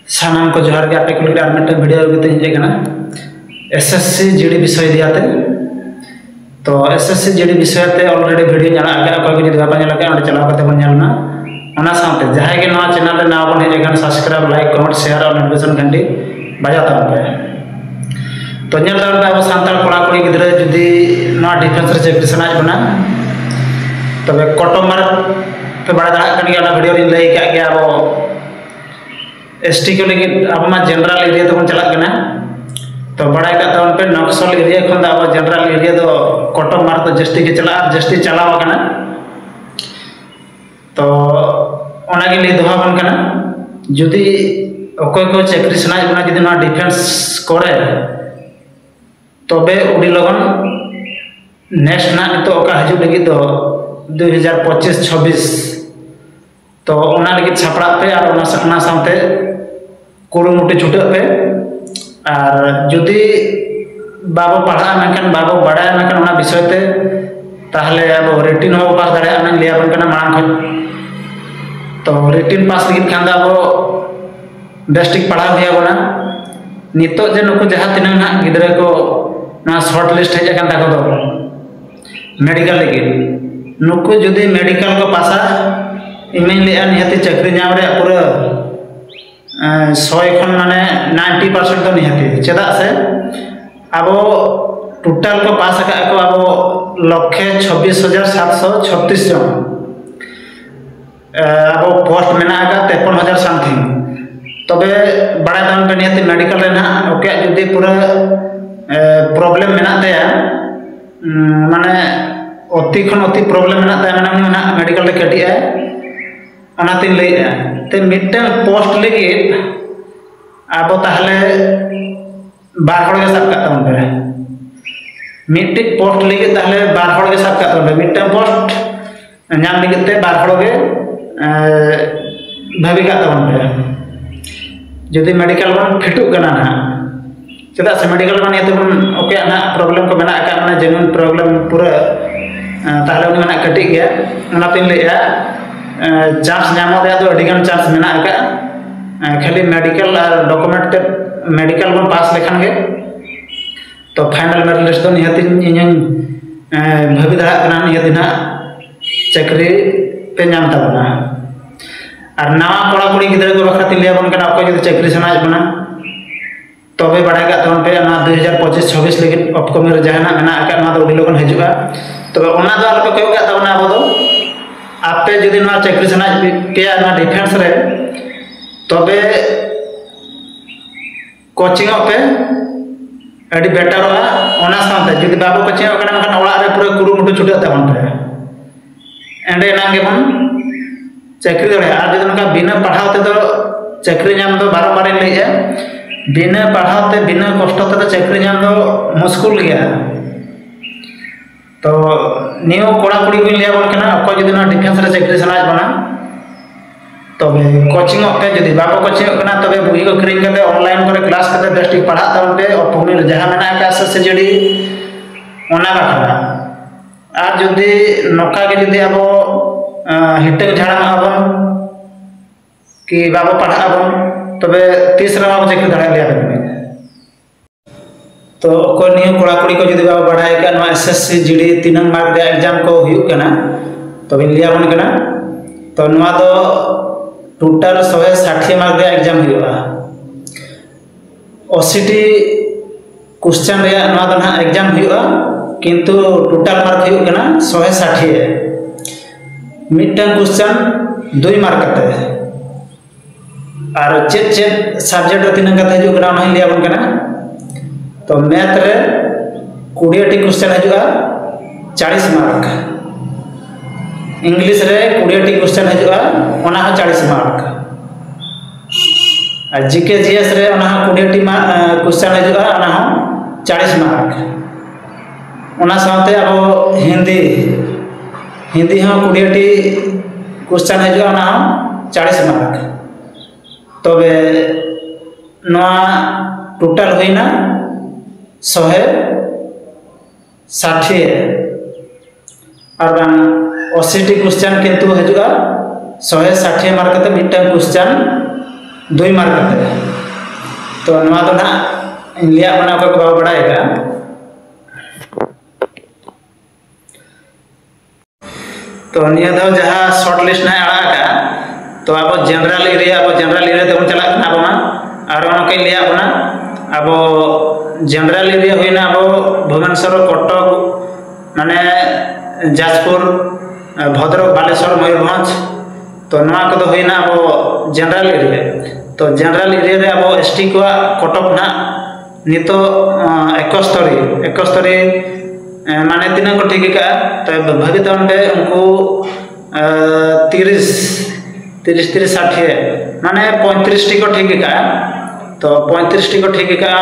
सानाम को जोहार के आपे को लगे आर वीडियो रे हेज कना एसएससी जीडी विषय दियाते तो एसएससी जीडी विषय ते ऑलरेडी वीडियो ᱧᱟᱞᱟ ᱟᱠᱟ ᱚᱠᱚᱭ ᱠᱚ ᱡᱩᱫᱤ ᱵᱟᱯᱮ ᱧᱮᱞ ᱟᱠᱟᱫᱟ ᱚᱸᱰᱮ ᱪᱟᱞᱟᱣ ᱠᱟᱛᱮ ᱵᱚᱱ ᱧᱮᱞ ᱢᱟ ᱚᱱᱟ ᱥᱟᱶᱛᱮ ᱡᱟᱦᱟᱸᱭ ᱜᱮ ᱱᱚᱣᱟ ᱪᱮᱱᱮᱞ ᱨᱮ ᱱᱟᱣᱟ ᱵᱚᱱ ᱦᱮᱡ ᱟᱠᱟᱱ ᱥᱟᱵᱥᱠᱨᱟइब ᱞᱟइक कमेंट शेयर और नोटिफिकेशन घंटी बजा ताबन पे तो ñᱮᱞ ताबन पे अब सानताल कोड़ा कोड़ी गिदरा जुदी नवा डिफेंस रे चेक सनाज बना तबे कटोमार पे बड़ा दाड़ा कन गया वीडियो रे लई का गया अब एसटी को लगे अब मा जनरल एरिया तो चला कना तो बड़ा का तवन पे नक्सल एरिया खन अब जनरल एरिया तो कटोमार तो जस्ती के चलाव कना तो ओना के लिए दोहा बन कना जुदी ओकोय को चेकरी सनाज बना जुदी ना डिफेंस करे तबे उडी लगन नेक्स्ट ना तो ओका हजू लगी तो 2025-26 तो ओना लगी छापड़ा पे और ओना सामते कुरुमुटी छुटे पे और जुदी बाबो पढ़ा मेकन बाबो बड़ा मेकन ओना विषय ते ताहले अब रिटिन हो पास दाड़े आना लिया बन कना मांग खन तो रिटिन पास लगी खान दा अब बेस्टिक पढ़ा हुआ बना नितो जे नुकु जहां तिना ना गिदरा को ना शॉर्ट लिस्ट है जगह ताको दो मेडिकल लगी नुकु जुदी मेडिकल को पासा इमें लिया निहती चक्री नाम रे पूरा 100 खन माने 90% तो निहती चेदा से अब टोटल को पास का को अब 1,26,736 जन अब पोस्ट में ना 53,000 समथिंग तबे बड़ा दाम पे निहती मेडिकल रे ना ओके जुदी पूरा प्रॉब्लम में ना दया माने अति खन अति प्रॉब्लम में ना दया माने ना मेडिकल रे कटी है ओना तीन लई ते मिटन पोस्ट लगी अब ताहले बार हड़ के सब का तन पे मिटि पोस्ट लगी ताहले बार हड़ के सब का तन पे मिटन पोस्ट नाम लगी ते बार हड़ के भाभी का तन पे जदि मेडिकल बन फिटू कना ना चदा से मेडिकल बन ये तो ओके ना प्रॉब्लम को बना का माने जेन्युइन प्रॉब्लम पूरा ताहले उनी मना कटी गया ओना तीन लई चांस नामो दे तो अडिगन चांस मेना का खाली मेडिकल और डॉक्यूमेंट ते मेडिकल बन पास लेखन के तो फाइनल मेरिट लिस्ट तो निहति इन भाभी दाड़ा कना निहति ना चक्री पे नाम ताबना और नवा कोड़ा कुड़ी गिदरा को बखरा तिलिया बन कना ओको जदि चक्री सनाज बना तबे बड़ा का तन पे ना 2025-26 लगी अपकमिंग रे जहाना मेना का ना तो उडी लोगन हजुआ तबे ओना दो आलो पे का ताबना अब दो आपे जदि ना चक्री सनाज पे ना डिफेंस रे तबे कोचिंग पे अडी बेटर होगा ओना साथे जदि बाबू कोचिंग कना मखन ओला रे पूरा कुरुमुटु छुटे ताबन पे एंडे ना के बन चक्री दे आ जदि ना बिना पढ़ाव ते तो चक्री नाम दो बारंबार लई है बिना पढ़ाव ते बिना कष्ट ते चक्री नाम दो मुश्किल गया तो नियो कोड़ा कुड़ी को लिया बन कना अको जदि ना डिफेंस रे चक्री सनाज बना तबे कोचिंग पे जदि बाबो कोचिंग कना तबे बुही को क्रिंग करते ऑनलाइन करे क्लास करते बेस्टिक पढ़ा तब पे और पुमिल जहां मेना का से जड़ी ओना बाखरा और जदि नोका के जदि अब हिटक झाड़ा आबन कि बाबो पढ़ा आबन तबे तीसरा बाबो चक्री धड़ा लिया बने तो को नियो कोड़ा कुड़ी को जदि बाबा बढ़ाई का नो एसएससी जीडी 3 मार्क रे एग्जाम को हुई कना तबे लिया बन कना तो नवा दो टोटल 160 मार्क रे एग्जाम हुआ ओसीटी क्वेश्चन रे नवा दो ना एग्जाम हुआ किंतु टोटल मार्क हुई कना 160 मिटन क्वेश्चन 2 मार्क कते और चेक सब्जेक्ट रे 3 कते हजू कना लिया बन कना तो मैथ रे 20 टी क्वेश्चन हजुआ 40 मार्क इंग्लिश रे 20 टी क्वेश्चन हजुआ ओना 40 मार्क और जीके जीएस रे ओना 20 टी क्वेश्चन हजुआ ओना 40 मार्क ओना साथे अब हिंदी हो 20 टी क्वेश्चन हजुआ ओना 40 मार्क तबे नवा टोटल होइना 160 और 80 क्वेश्चन किंतु हजुआ 160 मार्क ते मिटन क्वेश्चन 2 मार्क करते तो नवा तो ना लिया बना को बाबा बढ़ाएगा। तो निया दो जहाँ शॉर्ट लिस्ट ना आड़ा का तो अब जनरल एरिया तो चला ना अब मा और उनके लिया बना अब जनरल एरिया हुई ना अब भुवनेश्वर कटक माने जाजपुर भद्रक बालेश्वर मयूरभंज तो नवा को हुई ना अब जनरल एरिया। तो जनरल एरिया रे अब एसटी को कटक ना नितो 71 माने तीन को ठीक का तो भागी तो उनको 30 60 माने 35 टी को ठीक का तो 35 टी को ठीक का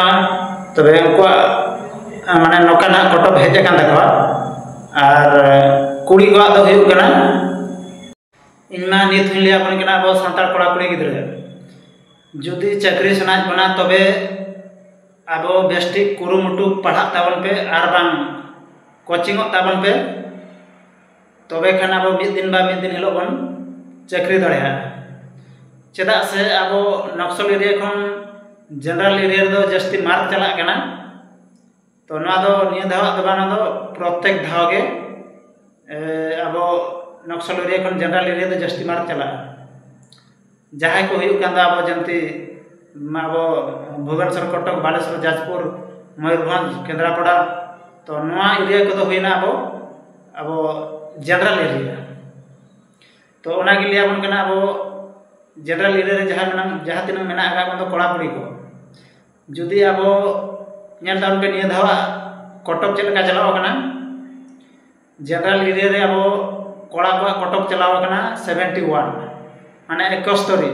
तबे उनको माने नौका ना कटक हेज कान तकवा और कुड़ी को तो हुई कना इनमा नित लिया बन कना अब सानतार कोड़ा कुड़ी गिद्रा जुदी चाकरी सनाज बना तबे अब बेस्टिक कुरुमुटु पढ़ा ताबन पे और बांग कोचिंग ताबन पे तबे खान अब मिद दिन हिलो बन चाकरी दाड़ा चेदा से अब नक्सल एरिया खन जनरल एरिया दो जस्ती मार्क चला कना तो ना दो निया धाव दो प्रत्येक धाव के अब नक्सल एरिया खन जनरल एरिया दो जस्ती मार्क चला जहाँ को हुई कांदा अब जमती अब भुवनेश्वर कटक बालेश्वर जाजपुर मयूरभंज केंद्रापड़ा तो नवा एरिया को हुई ना अब जनरल एरिया तो ओना के लिए अपन कना अब जनरल एरिया जहाँ तीन मेना तो कड़ा कुड़ी को जुदी अब नेल दान पे निया धावा कटक चल का चलाव कना जनरल एरिया रे अब कड़ा को कटक चलाव कना 71 माने 71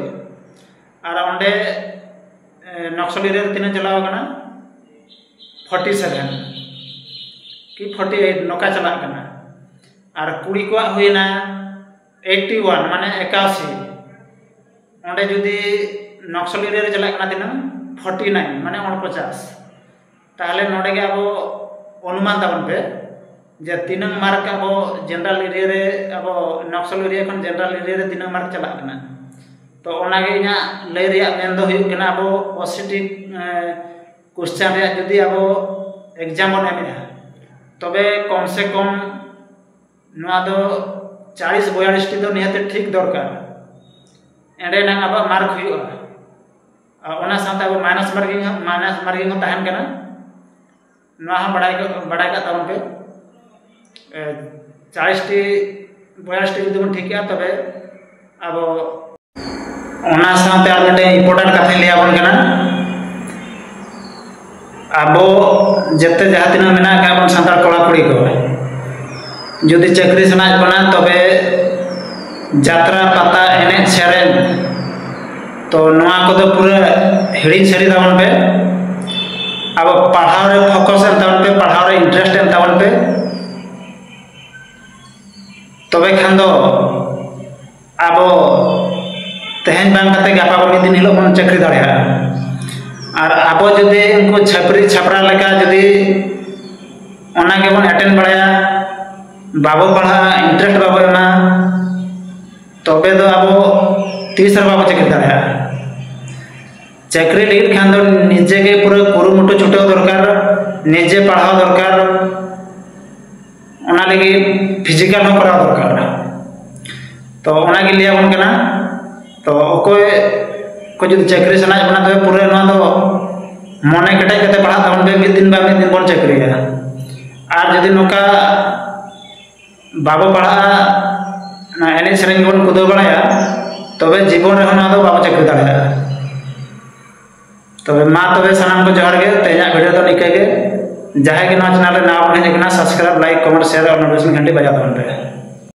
और ओंडे नक्सल एरिया तीन चलाव कना 47 कि 48 नौका चला कना और कुड़ी को हुईना 81 माने 81 ओंडे जुदी नक्सल एरिया चला कना तीन 49 माने 49 ताहले नोडे के अब अनुमान ताबन पे जे 3 मार्क अब जनरल एरिया रे अब नक्सल एरिया खन जनरल एरिया रे 3 मार्क चला कना तो ओनागे इना लय रिया मेन दो हुई कना अब पॉजिटिव क्वेश्चन रे जदी अब एग्जाम बन एमे तबे कम से कम नवा दो 40 42 टी दो निहते ठीक दरकार एंडे ना अब मार्क हुई ओना साथ अब माइनस मार्किंग ताहन कना नवा हम बड़ाई का तब पे 40 टी 42 टी जदि ठीक है तबे अब ओना साथ आर मिटे इम्पोर्टेंट कथा लिया बन कना अब जते जहाँ तीन मेना का बन सानतार कड़ा कुड़ी को जुदी चाकरी सनाज बना तबे जात्रा पाता एने सेरेन तो नवा को तो पूरा हिड़ी छड़ी तावन पे अब पढ़ाव रे फोकस एन तावन पे पढ़ाव रे इंटरेस्ट एन तावन पे तबे खान दो अब तेहन बांग कते गापा को दिन हिलो बन चाकरी दाड़ा और अब जदि उनको छपरी छपरा लेका जदि ओना के बन अटेंड बड़ाया बाबू पढ़ा इंटरेस्ट बाबू एमा तबे दो अब 30 बाबू चाकरी दाड़ा चाकरी लगे खान दो निजे के पूरा कुरुमुटु छुटाव दरकार निजे पढ़ाव दरकार ओना लगे फिजिकल हो कराव दरकार तो ओना के लिए बन कना तो अकोय को जो चाकरी सनाज बना तो पूरे ना तो मने कटाई कते पढ़ा तब पे मिद दिन बन चाकरी है और जदि नौका बाबू पढ़ा ना एने सेरेंग बन कुदो बड़ाया तबे जीवन रे ना तो बाबू चाकरी दाड़ा तबे मा तबे सनाम को जोहार गे तेजा वीडियो तो निके गे जहां के ना चैनल रे ना बने सब्सक्राइब लाइक कमेंट शेयर और नोटिफिकेशन घंटी बजा दन पे।